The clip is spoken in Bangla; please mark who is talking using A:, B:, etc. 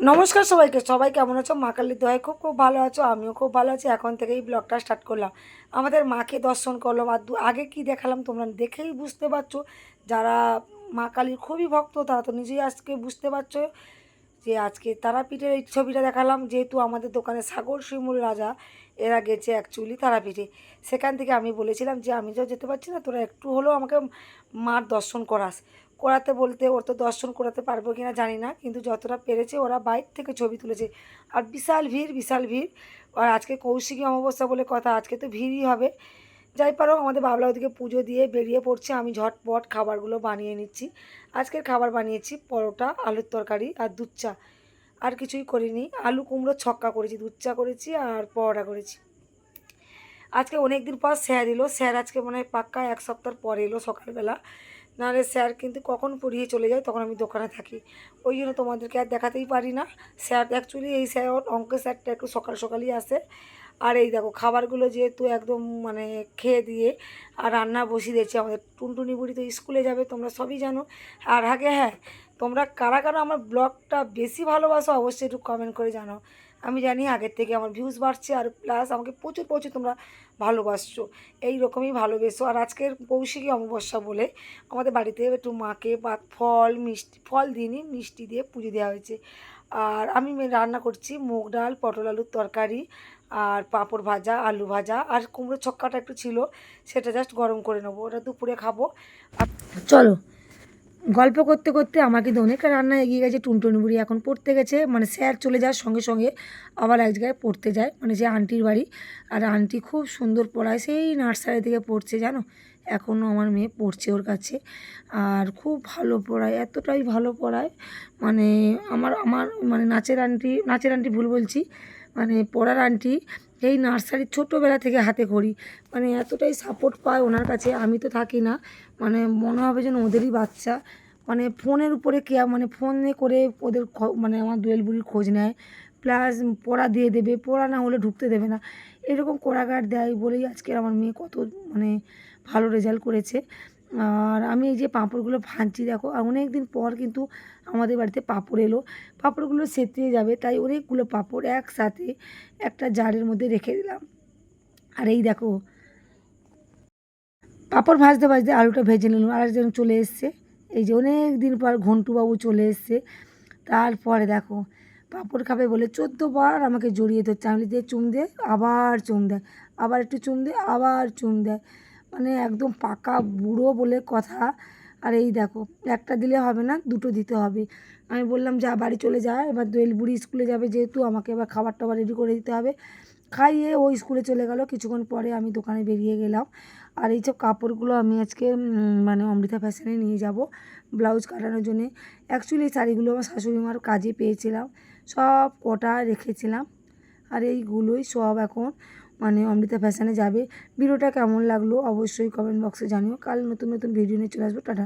A: নমস্কার সবাইকে, সবাই কেমন আছো? মা কালীর দয়ায় খুব খুব ভালো আছো, আমিও খুব ভালো আছি। এখন থেকেই ব্লগটা স্টার্ট করলাম, আমাদের মাকে দর্শন করলাম। আর আগে কি দেখালাম তোমরা দেখেই বুঝতে পারছো। যারা মা কালীর খুবই ভক্ত তারা তো নিজেই আজকে বুঝতে পারছো যে আজকে তারাপীঠের এই ছবিটা দেখালাম। যেহেতু আমাদের দোকানে সাগর শিমুল রাজা এরা গেছে অ্যাকচুয়ালি তারাপীঠে, সেখান থেকে আমি বলেছিলাম যে আমি তো যেতে পারছি না, তোরা একটু হলেও আমাকে মার দর্শন করাতে বলতে ওর তো দর্শন করাতে পারবো কি না জানি না, কিন্তু যতটা পেরেছে ওরা বাইরে থেকে ছবি তুলেছে। আর বিশাল ভিড়, বিশাল ভিড়। আর আজকে কৌশিকী অমাবস্যা বলে কথা, আজকে তো ভিড়ই হবে। যাই পারো, আমাদের বাবলা ওদিকে পুজো দিয়ে বেরিয়ে পড়ছে, আমি ঝটপট খাবারগুলো বানিয়ে নিচ্ছি। আজকের খাবার বানিয়েছি পরোটা, আলুর তরকারি আর দুধ চা। আর কিছুই করিনি, আলু কুমড়ো ছক্কা করেছি, দুধ চা করেছি আর পরোটা করেছি। আজকে অনেক দিন পর স্যার এলো, স্যার আজকে মনে হয় পাক্কা 1 সপ্তাহ পর এলো সকালবেলা। নাহলে স্যার কিন্তু কখন পড়িয়ে চলে যায়, তখন আমি দোকানে থাকি, ওই জন্য তোমাদেরকে আর দেখাতেই পারি না। স্যার অ্যাকচুয়ালি এই স্যার অঙ্কের স্যারটা একটু সকাল সকালই আসে। আর এই দেখো খাবারগুলো যেহেতু একদম মানে খেয়ে দিয়ে আর রান্না বসিয়ে দিয়েছি। আমাদের টুনটুনি বুড়ি তো স্কুলে যাবে, তোমরা সবই জানো। আর আগে হ্যাঁ, তোমরা কারা কারা আমার ব্লগটা বেশি ভালোবাসো অবশ্যই একটু কমেন্ট করে জানাও। আমি জানি আগের থেকে আমার ভিউজ বাড়ছে, আর প্লাস আমাকে প্রচুর প্রচুর তোমরা ভালোবাসছো, এই রকমই ভালোবেসো। আর আজকের কৌশিকী অমাবস্যা বলে আমাদের বাড়িতে একটু মাকে ফল মিষ্টি, ফল দিইনি, মিষ্টি দিয়ে পুজো দেওয়া হয়েছে। আর আমি রান্না করছি মুগ ডাল, পটল আলুর তরকারি আর পাঁপড় ভাজা, আলু ভাজা আর কুমড়ো ছক্কাটা একটু ছিল, সেটা জাস্ট গরম করে নেবো, ওটা দুপুরে খাবো। আর চলো, গল্প করতে করতে আমার কিন্তু অনেকটা রান্না এগিয়ে গেছে। টুনটুনি বুড়ি এখন পড়তে গেছে, মানে স্যার চলে যাওয়ার সঙ্গে সঙ্গে আবার এক জায়গায় পড়তে যায়, মানে যে আন্টির বাড়ি। আর আন্টি খুব সুন্দর পড়ায়, সেই নার্সারি থেকে পড়ছে জানো, এখনও আমার মেয়ে পড়ছে ওর কাছে। আর খুব ভালো পড়ায়, এতটাই ভালো পড়ায় মানে আমার আমার মানে নাচের আন্টি ভুল বলছি, মানে পড়ার আন্টি এই নার্সারির ছোটোবেলা থেকে হাতে খড়ি, মানে এতটাই সাপোর্ট পায় ওনার কাছে। আমি তো থাকি না, মানে মনে হবে যেন ওদেরই বাচ্চা। মানে ফোনের উপরে কে, মানে ফোনে করে ওদের মানে আমার দোয়েল বুড়ির খোঁজ নেয়, প্লাস পড়া দিয়ে দেবে, পড়া না হলে ঢুকতে দেবে না, এরকম কোড়াগার দেয় বলেই আজকে আমার মেয়ে কত মানে ভালো রেজাল্ট করেছে। আর আমি এই যে পাঁপড়গুলো ভাজছি দেখো, আর অনেক দিন পর কিন্তু আমাদের বাড়িতে পাঁপড় এলো, পাঁপড়গুলো সেঁতরিয়ে যাবে তাই অনেকগুলো পাঁপড় একসাথে একটা জারের মধ্যে রেখে দিলাম। আর এই দেখো পাঁপড় ভাজতে ভাজতে আলুটা ভেজে নিলাম, আর একজন চলে এসছে, এই যে অনেক দিন পর ঘন্টুবাবু চলে এসছে। তারপরে দেখো পাঁপড় খাবে বলে 14বার আমাকে জড়িয়ে ধরছে, আমি দিয়ে চুম দে, আবার চুম দেয়, আবার একটু চুম দে, আবার চুম দেয়, মানে একদম পাকা বুড়ো বলে কথা। আর এই দেখো একটা দিলে হবে না, দুটো দিতে হবে। আমি বললাম যা বাড়ি চলে যা, এবার দোয়েল বুড়ি স্কুলে যাবে যেহেতু আমাকে এবার খাবার টাবার রেডি করে দিতে হবে। খাইয়ে ও স্কুলে চলে গেল, কিছুক্ষণ পরে আমি দোকানে বেরিয়ে গেলাম। আর এই সব কাপড়গুলো আমি আজকে মানে অমৃতা ফ্যাশনে নিয়ে যাব ব্লাউজ কাটানোর জন্যে। অ্যাকচুয়ালি এই শাড়িগুলো আমার শাশুড়ি মার কাজে পেয়েছিলাম, সব কটা রেখেছিলাম। আর এইগুলোই সব এখন মানে অমৃতা ফ্যাশনে যাবে। ভিডিওটা কেমন লাগলো অবশ্যই কমেন্ট বক্সে জানিও। কাল নতুন নতুন ভিডিও নিয়ে চলে আসবো। টাটা।